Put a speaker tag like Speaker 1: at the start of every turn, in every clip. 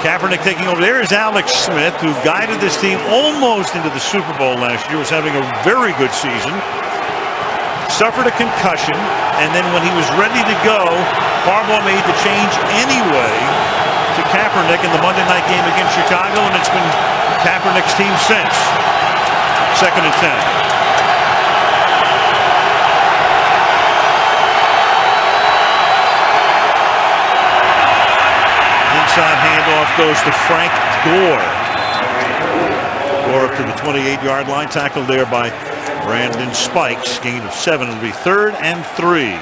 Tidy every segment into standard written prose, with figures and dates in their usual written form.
Speaker 1: Kaepernick taking over. There is Alex Smith, who guided this team almost into the Super Bowl last year, was having a very good season. Suffered a concussion, and then when he was ready to go, Harbaugh made the change anyway to Kaepernick in the Monday night game against Chicago, and it's been Kaepernick's team since. 2nd and 10. Inside handoff goes to Frank Gore. Gore up to the 28-yard line, tackled there by Brandon Spikes. Gain of 7. It'll be 3rd and 3.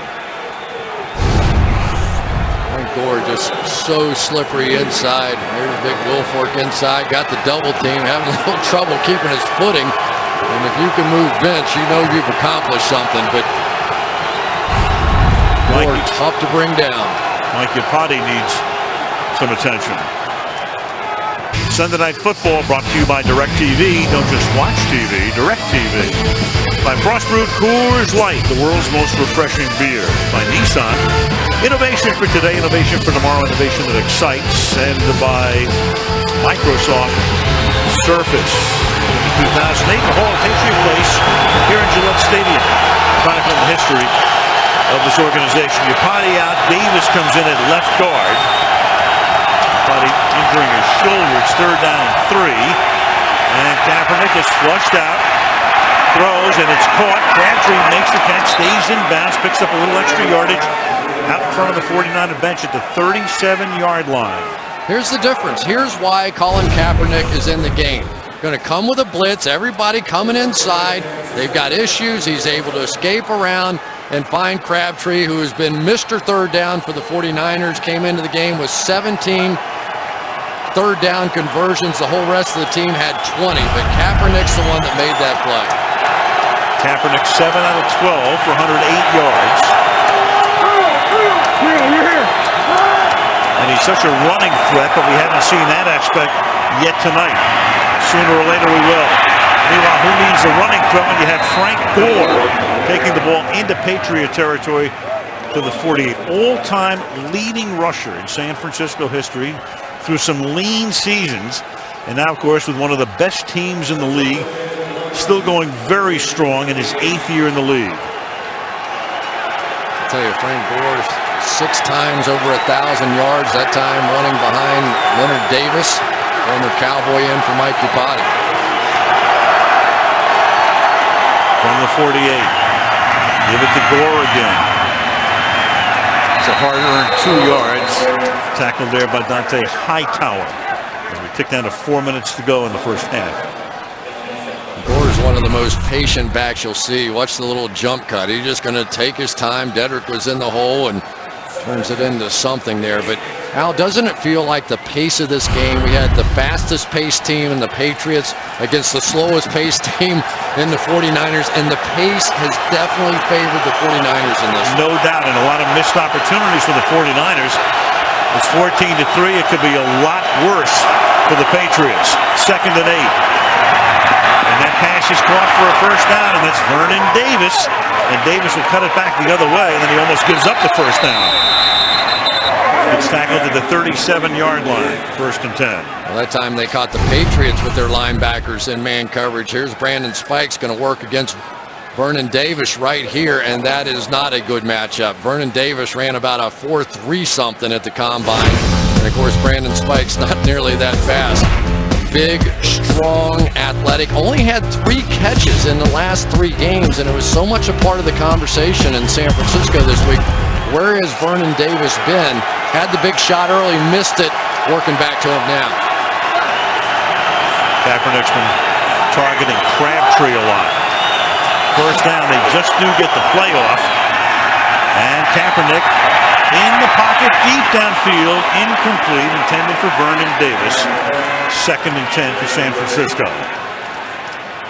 Speaker 2: Frank Gore just so slippery inside. There's a big Wilfork inside. Got the double team, having a little trouble keeping his footing. And if you can move Vince, you know you've accomplished something. But Gore tough to bring down.
Speaker 1: Mike Iupati needs some attention. Sunday Night Football brought to you by DirecTV. Don't just watch TV, DirecTV. By Frost Brewed Coors Light, the world's most refreshing beer. By Nissan, innovation for today, innovation for tomorrow, innovation that excites. And by Microsoft Surface. In 2008, the Hall of Patriot Place here in Gillette Stadium. Chronicling the history of this organization. Iupati out, Davis comes in at left guard. Injuring his shoulder. It's 3rd down and 3. And Kaepernick is flushed out. Throws, and it's caught. Crabtree makes the catch, stays in bounds, picks up a little extra yardage out in front of the 49er bench at the 37-yard line.
Speaker 2: Here's the difference. Here's why Colin Kaepernick is in the game. Going to come with a blitz. Everybody coming inside. They've got issues. He's able to escape around and find Crabtree, who has been Mr. 3rd down for the 49ers. Came into the game with 17 third down conversions. The whole rest of the team had 20, but Kaepernick's the one that made that play.
Speaker 1: Kaepernick 7 out of 12 for 108 yards. And he's such a running threat, but we haven't seen that aspect yet tonight. Sooner or later we will. Meanwhile, who needs a running threat when you have Frank Gore taking the ball into Patriot territory to the 48. All-time leading rusher in San Francisco history through some lean seasons. And now, of course, with one of the best teams in the league, still going very strong in his 8th year in the league.
Speaker 2: I tell you, Frank Gore 6 times over 1,000 yards, that time running behind Leonard Davis, former Cowboy in for Mike Iupati.
Speaker 1: From the 48, give it to Gore again. It's a hard-earned 2 yards. Tackled there by Dante Hightower. As we tick down to 4 minutes to go in the first half.
Speaker 2: Gore is one of the most patient backs you'll see. Watch the little jump cut. He's just going to take his time. Dedrick was in the hole and turns it into something there. But Al, doesn't it feel like the pace of this game? We had the fastest paced team in the Patriots against the slowest paced team in the 49ers, and the pace has definitely favored the 49ers in this.
Speaker 1: No doubt, and a lot of missed opportunities for the 49ers. It's 14-3. It could be a lot worse for the Patriots. 2nd and 8. And that pass is caught for a first down, and that's Vernon Davis. And Davis will cut it back the other way, and then he almost gives up the first down. It's tackled at the 37-yard line. 1st and 10.
Speaker 2: Well, that time they caught the Patriots with their linebackers in man coverage. Here's Brandon Spikes going to work against Vernon Davis right here, and that is not a good matchup. Vernon Davis ran about a 4.3 something at the combine, and of course Brandon Spikes not nearly that fast. Big, strong, athletic. Only had 3 catches in the last 3 games, and it was so much a part of the conversation in San Francisco this week. Where has Vernon Davis been? Had the big shot early, missed it. Working back to him now.
Speaker 1: Kaepernick's been targeting Crabtree a lot. First down, they just do get the play off. And Kaepernick in the pocket, deep downfield, incomplete, intended for Vernon Davis. 2nd and 10 for San Francisco.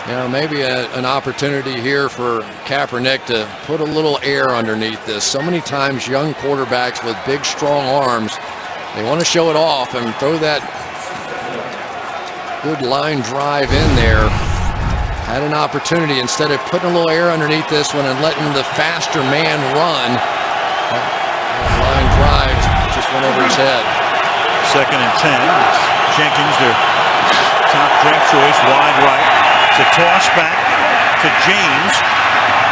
Speaker 2: Yeah, maybe an opportunity here for Kaepernick to put a little air underneath this. So many times young quarterbacks with big, strong arms, they want to show it off and throw that good line drive in there. Had an opportunity instead of putting a little air underneath this one and letting the faster man run. That line drive just went over his head.
Speaker 1: 2nd and 10. wide right. It's a toss back to James.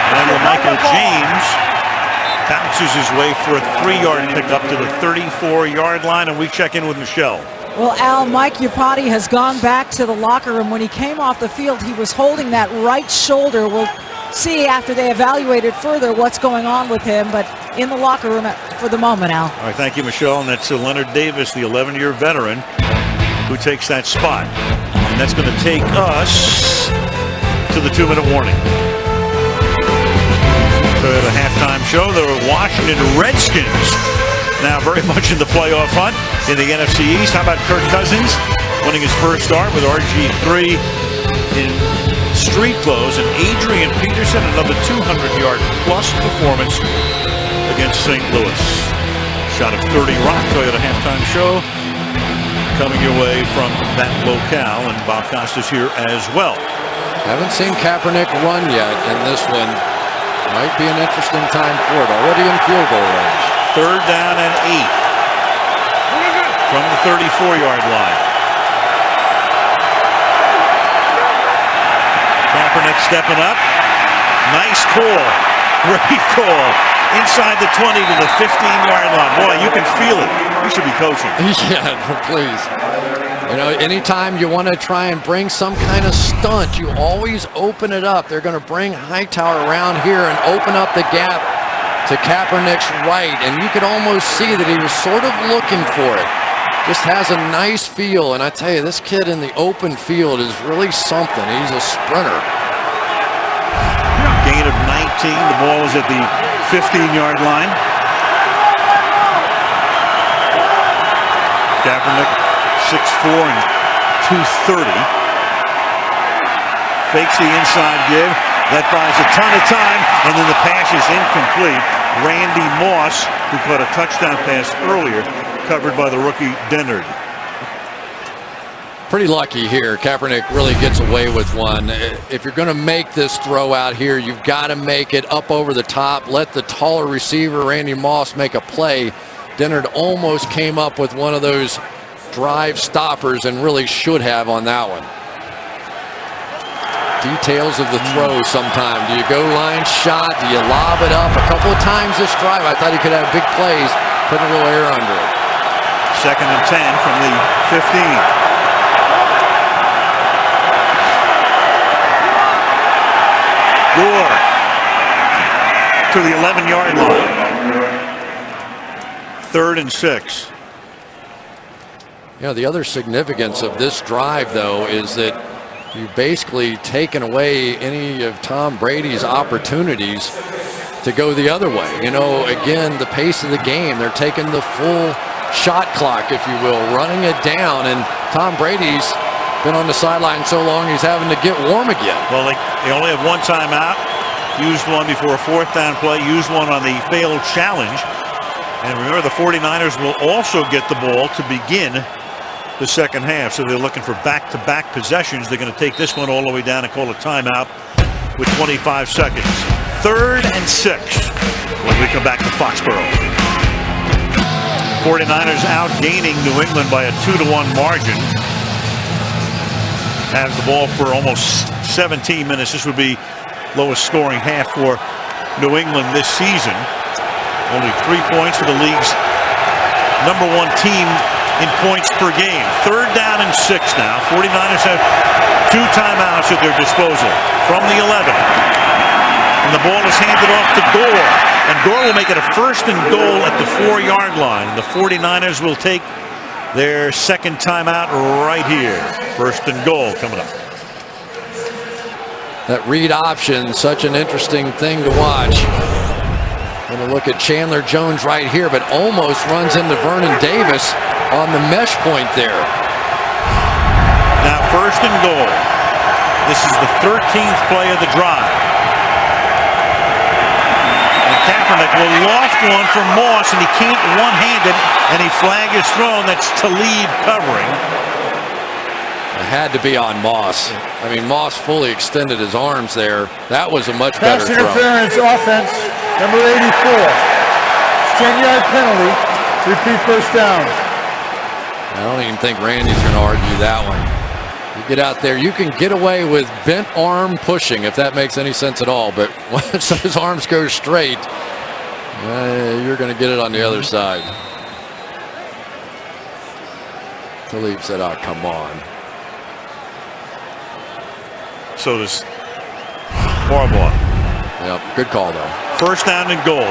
Speaker 1: And Michael James bounces his way for a 3-yard pickup to the 34-yard line, and we check in with Michelle.
Speaker 3: Well, Al, Mike Iupati has gone back to the locker room. When he came off the field, he was holding that right shoulder. We'll see after they evaluate it further what's going on with him, but in the locker room for the moment, Al.
Speaker 1: All right, thank you, Michelle. And that's Leonard Davis, the 11-year veteran, who takes that spot. And that's going to take us to the 2-minute warning. So the halftime show, the Washington Redskins now very much in the playoff hunt in the NFC East. How about Kirk Cousins winning his first start with RG3 in street clothes, and Adrian Peterson another 200-yard plus performance against St. Louis. Shot of 30 Rock Toyota halftime show coming your way from that locale, and Bob Costas here as well.
Speaker 2: Haven't seen Kaepernick run yet, and this one might be an interesting time for it. Already in field goal range.
Speaker 1: 3rd down and 8 from the 34-yard line. Kaepernick stepping up. Nice call. Great call. Inside the 20 to the 15-yard line. Boy, you can feel it. You should be coaching.
Speaker 2: Yeah, please. You know, anytime you want to try and bring some kind of stunt, you always open it up. They're going to bring Hightower around here and open up the gap to Kaepernick's right, and you could almost see that he was sort of looking for it. Just has a nice feel, and I tell you, this kid in the open field is really something. He's a sprinter.
Speaker 1: Gain of 19. The ball is at the 15-yard line. Kaepernick, 6'4" and 230. Fakes the inside give. That buys a ton of time, and then the pass is incomplete. Randy Moss, who caught a touchdown pass earlier, covered by the rookie Dennard.
Speaker 2: Pretty lucky here. Kaepernick really gets away with one. If you're going to make this throw out here, you've got to make it up over the top. Let the taller receiver, Randy Moss, make a play. Dennard almost came up with one of those drive stoppers and really should have on that one. Details of the throw sometime. Do you go line shot? Do you lob it up? A couple of times this drive, I thought he could have big plays. Put a little air under it.
Speaker 1: 2nd and 10 from the 15. Gore to the 11-yard line. 3rd and 6.
Speaker 2: You know, the other significance of this drive, though, is that you've basically taken away any of Tom Brady's opportunities to go the other way. You know, again, the pace of the game, they're taking the full shot clock, if you will, running it down, and Tom Brady's been on the sideline so long he's having to get warm again.
Speaker 1: Well, they only have one timeout. Used one before a 4th down play. Used one on the failed challenge. And remember, the 49ers will also get the ball to begin the second half. So they're looking for back-to-back possessions. They're going to take this one all the way down and call a timeout with 25 seconds. 3rd and 6 when we come back to Foxborough. 49ers outgaining New England by a 2-1 margin. Have the ball for almost 17 minutes. This would be lowest scoring half for New England this season. Only 3 points for the league's #1 team in points per game. 3rd down and 6 now. 49ers have 2 timeouts at their disposal from the 11. And the ball is handed off to Gore. And Gore will make it a 1st and goal at the 4-yard line. The 49ers will take their second timeout right here. 1st and goal coming up.
Speaker 2: That read option, such an interesting thing to watch. Going to look at Chandler Jones right here, but almost runs into Vernon Davis on the mesh point there.
Speaker 1: Now 1st and goal. This is the 13th play of the drive. And Kaepernick will loft one from Moss, and he can't one-handed, and he flag is thrown. That's Talib covering.
Speaker 2: It had to be on Moss. I mean, Moss fully extended his arms there. That was a much better
Speaker 4: Pass
Speaker 2: throw.
Speaker 4: interference offense, number 84. 10-yard penalty. Repeat 1st down.
Speaker 2: I don't even think Randy's going to argue that one. You get out there, you can get away with bent arm pushing, if that makes any sense at all. But once those arms go straight, you're going to get it on the other side. Talib said, "Oh, come on."
Speaker 1: So does Harbaugh.
Speaker 2: Yep, good call though.
Speaker 1: First down and goal.